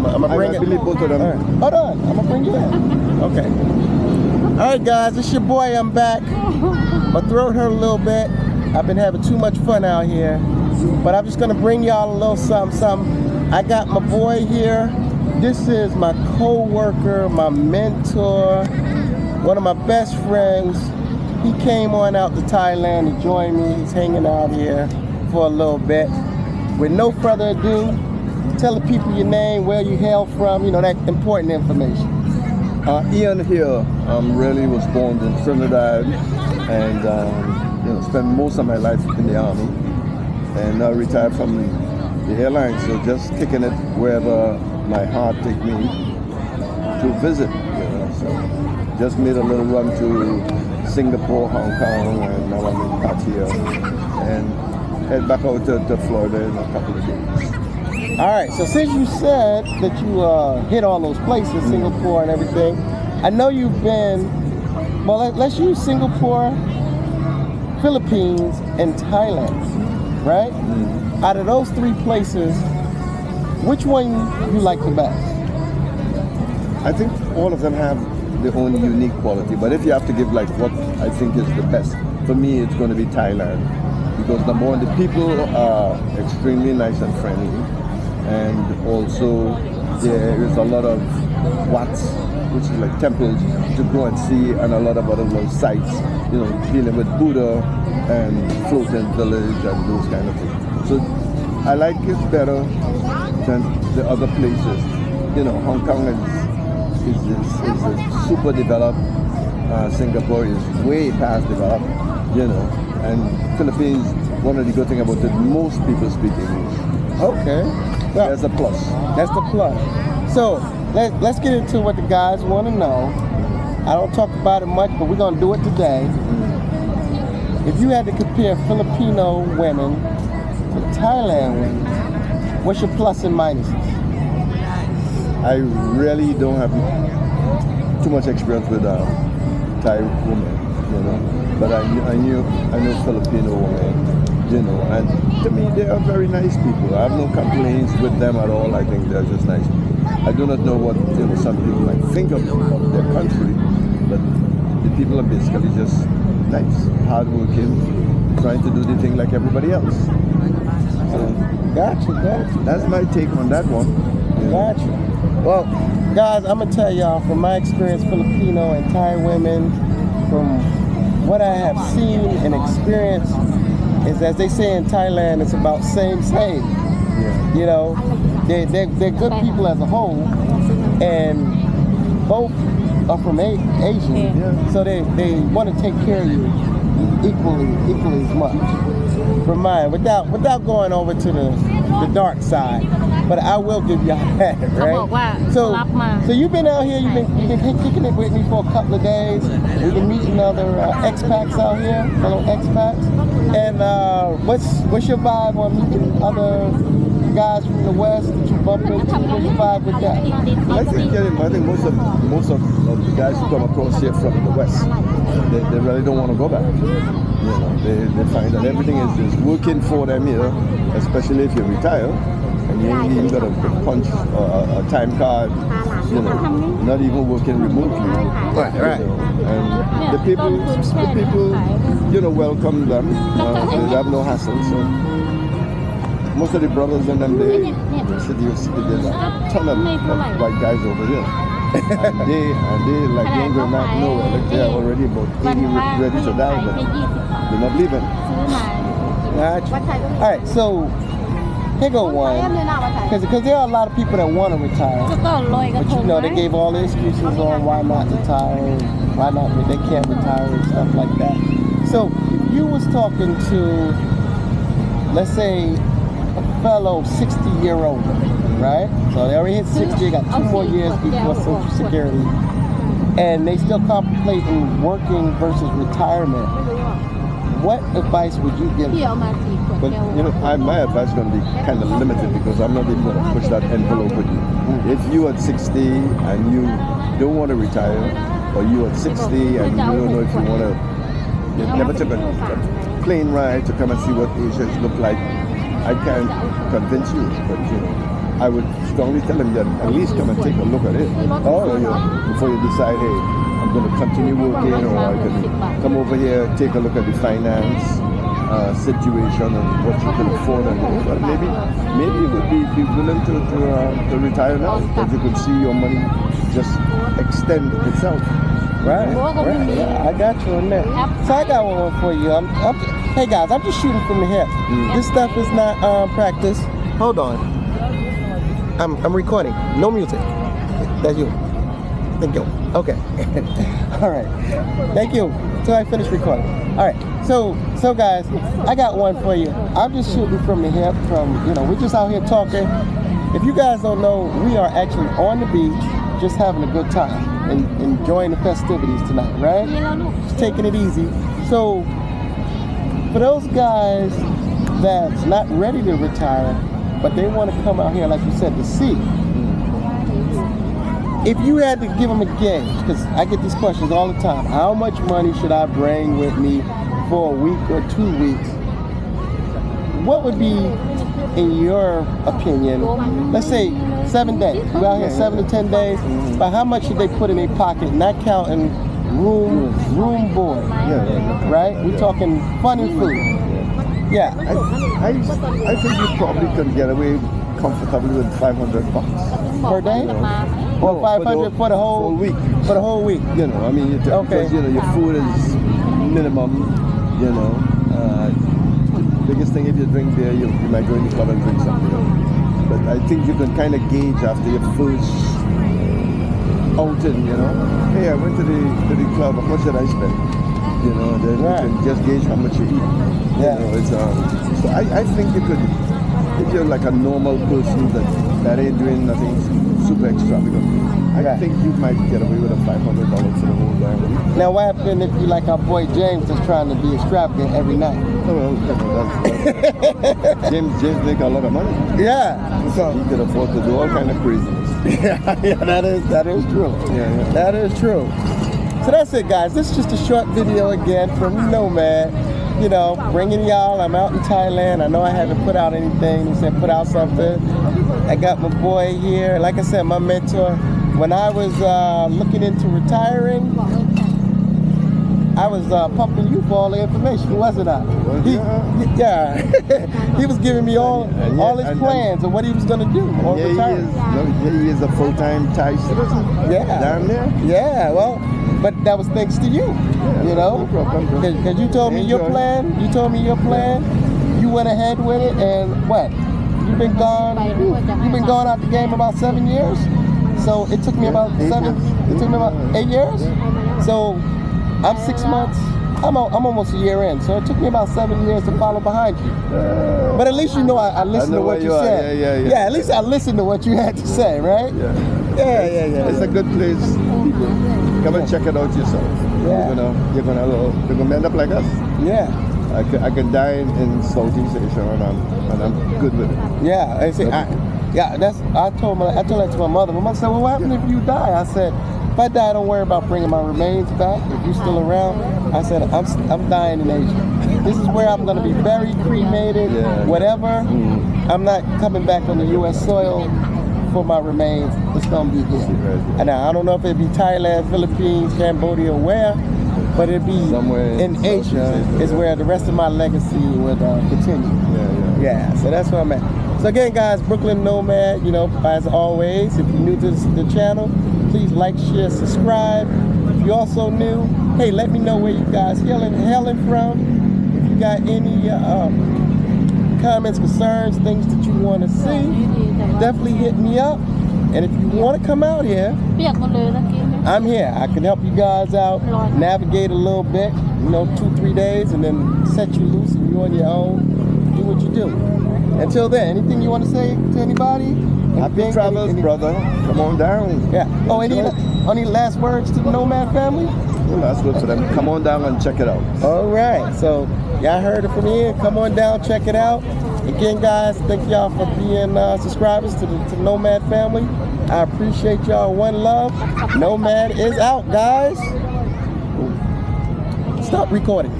I'm gonna bring I it. believe both of them. All right. Hold on, I'm gonna bring you in. Okay. All right, guys, it's your boy. I'm back. My throat hurt a little bit. I've been having too much fun out here, but I'm just gonna bring y'all a little something. I got my boy here. This is my co-worker, my mentor, one of my best friends. He came on out to Thailand to join me. He's hanging out here for a little bit. With no further ado, tell the people your name, where you hail from, you know, that important information. Ian here. Really was born in Trinidad and you know, spent most of my life in the army, and now retired from the airline. So just kicking it wherever my heart take me to visit. You know, so just made a little run to Singapore, Hong Kong, and now I'm in Pattaya, and head back out to Florida in a couple of days. All right, so since you said that you hit all those places, Singapore and everything, I know you've been, well, let's use Singapore, Philippines, and Thailand, right? Out of those three places, which one you like the best? I think all of them have their own unique quality, but if you have to give like what I think is the best, for me it's going to be Thailand, because number one, the people are extremely nice and friendly, and also there is a lot of wats, which is like temples to go and see, and a lot of other little sites, you know, dealing with Buddha and floating village and those kind of things. So I like it better than the other places. You know, Hong Kong is super developed. Singapore is way past developed, you know, and Philippines, one of the good things about it, most people speak English. Okay. Well, that's a plus. That's the plus. So let's get into what the guys want to know. I don't talk about it much, but we're going to do it today. If you had to compare Filipino women to Thailand women, what's your plus and minuses? I really don't have too much experience with Thai women, you know, but I know Filipino women, you know, and to me they are very nice people. I have no complaints with them at all. I think they're just nice people. I do not know what, you know, some people might think of their country, but the people are basically just nice, hardworking, trying to do the thing like everybody else. So, Gotcha. that's my take on that one. Gotcha. Well, guys, I'm gonna tell y'all from my experience, Filipino and Thai women, from what I have seen and experienced, is as they say in Thailand, it's about same. Yeah. You know, they're good people as a whole, and both are from Asia, so they want to take care of you equally as much. From mine, without going over to the dark side. But I will give y'all that, right? So you've been out here, you've been kicking it with me for a couple of days. We've been meeting other expats out here, fellow expats. And what's your vibe on meeting other guys from the West that you bump into? What's your vibe with that? I think most of the guys who come across here from the West, they really don't want to go back. You know, they find that everything is working for them here, especially if you retire. And you ain't got a punch or a time card, you know, not even working remotely. Right. You know, and the people, you know, welcome them. They have no hassle. So most of the brothers and them, there's a ton of white guys over here. and they like they ain't going back nowhere. Like they're already about 80 ready to die, but they're not leaving. Gotcha. All right, so here go one, because there are a lot of people that want to retire, but you know, they gave all the excuses on why not retire, why not, they can't retire and stuff like that. So if you was talking to, let's say, a fellow 60-year-old, right? So they already hit 60, they got 2 more years before Social Security, and they still contemplating working versus retirement. What advice would you give them? But you know, my advice is going to be kind of limited because I'm not even going to push that envelope with you. If you at 60 and you don't want to retire, or you at 60 and you don't know if you want to, you never took a plane ride to come and see what Asians look like, I can't convince you. But you know, I would strongly tell them that at least come and take a look at it. Before you decide, hey, I'm going to continue working, or I can come over here, take a look at the finance situation and what you can afford, and but maybe you would be willing to retire now, because you could see your money just extend itself. Right. Yeah, I got you on that. So I got one for you. Hey guys, I'm just shooting from the hip. This stuff is not practice. Hold on. I'm recording. No music. That's you. Thank you. Okay. All right. Thank you. Till I finish recording. All right. So guys, I got one for you. I'm just shooting from the hip. We're just out here talking. If you guys don't know, we are actually on the beach, just having a good time and enjoying the festivities tonight, right? Just taking it easy. So for those guys that's not ready to retire, but they want to come out here, like you said, to see. If you had to give them a gauge, because I get these questions all the time, how much money should I bring with me for a week or 2 weeks? What would be, in your opinion, let's say 7 days, we're out here 7 to 10 days, but how much should they put in their pocket, not counting room board, right? We're talking fun and food. Yeah. I think you probably can get away comfortably with $500 per day, or 500 for the whole week. For the whole week. Because your food is minimum. The biggest thing, if you drink beer, you might go in the club and drink something. But I think you can kind of gauge after your first outing. Hey, I went to the club. How much did I spend? Then you can just gauge how much you eat. So I think you could, if you're like a normal person that ain't doing nothing super extravagant, I think you might get away with a $500 for the whole damn week. Now, what happened if you like our boy James that's trying to be extravagant every night? James make a lot of money. Yeah. So he could afford to do all kind of craziness. That is true. That is true. So that's it, guys. This is just a short video again from Nomad. Bringing y'all. I'm out in Thailand. I know I haven't put out anything. He said put out something. I got my boy here. Like I said, my mentor. When I was looking into retiring, I was pumping you for all the information, wasn't I? He was giving me all his plans and what he was going to do on retiring. He is a full-time Thai citizen. Down there. Yeah, well, but that was thanks to you. Because you told me your plan. You told me your plan. You went ahead with it, and what? You've been gone out the game about 7 years. So it took me about 8 years. So I'm 6 months. I'm almost a year in. So it took me about 7 years to follow behind you. But at least I listened to what you said. Yeah, at least I listened to what you had to say, right? Yeah. It's a good place, people. Come and check it out yourself. You're gonna end up like us. Yeah. I can dine in Southeast Asia and I'm good with it. Yeah, I see. I told that to my mother. My mother said, "Well, what happened if you die?" I said, "If I die, don't worry about bringing my remains back. If you're still around," I said, "I'm dying in Asia. This is where I'm going to be buried, cremated, whatever. I'm not coming back on the U.S. soil for my remains. It's going to be here." And I don't know if it'd be Thailand, Philippines, Cambodia, where, but it'd be somewhere in Asia is where the rest of my legacy would continue. Yeah. So that's where I'm at. So again, guys, Brooklyn Nomad, as always, if you're new to the channel, please like, share, subscribe. If you're also new, hey, let me know where you guys hailing from. If you got any comments, concerns, things that you want to see, definitely hit me up. And if you want to come out here, I'm here. I can help you guys out, navigate a little bit, 2-3 days, and then set you loose and you're on your own. Do what you do. Until then, anything you want to say to anybody? Happy travels, brother. Come on down. Yeah. Oh, any last words to the Nomad family? Last words for them. Come on down and check it out. All right. So y'all heard it from here. Come on down, check it out. Again, guys, thank y'all for being subscribers to the Nomad family. I appreciate y'all. One love. Nomad is out, guys. Stop recording.